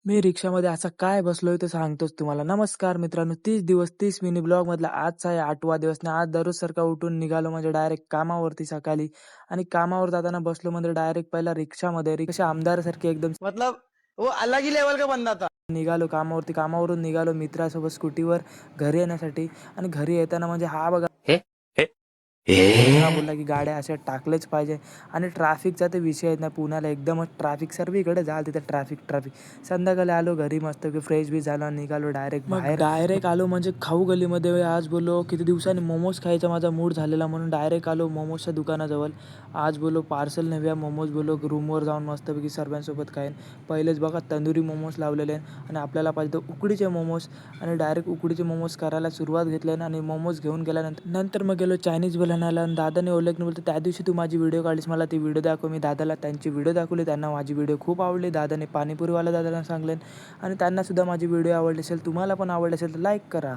मी रिक्षामध्ये असा काय बसलोय ते सांगतोच तुम्हाला. नमस्कार मित्रांनो, 30 दिवस 30 मिनी ब्लॉगमधला आजचा आहे 8वा दिवस आणि आज दररोजसारखा उठून निघालो म्हणजे डायरेक्ट कामावरती सकाळी आणि कामावर जाताना बसलो म्हणजे डायरेक्ट पहिला रिक्षामध्ये. रिक्षा आमदारासारखी एकदम मतलब वो अलग ही लेवल का बंदा था। निघालो कामावरती. कामावरून निघालो मित्रासोबत स्कूटीवर घरी येण्यासाठी आणि घरी येताना म्हणजे हा बघा हा बोलला की गाड्या अशा टाकल्याच पाहिजे आणि ट्रॅफिकचा तर विषय आहे ना पुण्याला एकदमच ट्रॅफिक सर्वीकडे झालं तिथं ट्रॅफिक. संध्याकाळी आलो घरी मस्त की फ्रेश बी झालो आणि निघालो डायरेक्ट बाहेर. डायरेक्ट आलो म्हणजे खाऊ गलीमध्ये. आज बोललो किती दिवसांनी मोमोज खायचा माझा मूड झालेला म्हणून डायरेक्ट आलो मोमोजच्या दुकानाजवळ. आज बोललो पार्सल नेऊया मोमोज. बोललो रूमवर जाऊन मस्तपैकी सर्वांसोबत खाईन. पहिलेच बघा तंदुरी मोमोज लावलेले आणि आपल्याला पाहिजे तर उकडीचे मोमोज आणि डायरेक्ट उकडीचे मोमोज करायला सुरुवात घेतली आणि मोमोज घेऊन गेल्यानंतर मग गेलो चायनीज बनायला आणि दादाने ओळखलं बोलतो त्या दिवशी तू माझी व्हिडिओ काढलीस मला ती व्हिडिओ दाखव. मी दादाला त्यांची व्हिडिओ दाखवली. त्यांना माझी व्हिडिओ खूप आवडली. दादाने पाणीपुरीवाला दादाला सांगले आणि त्यांनासुद्धा माझी व्हिडिओ आवडली असेल. तुम्हाला पण आवडली असेल तर लाईक करा.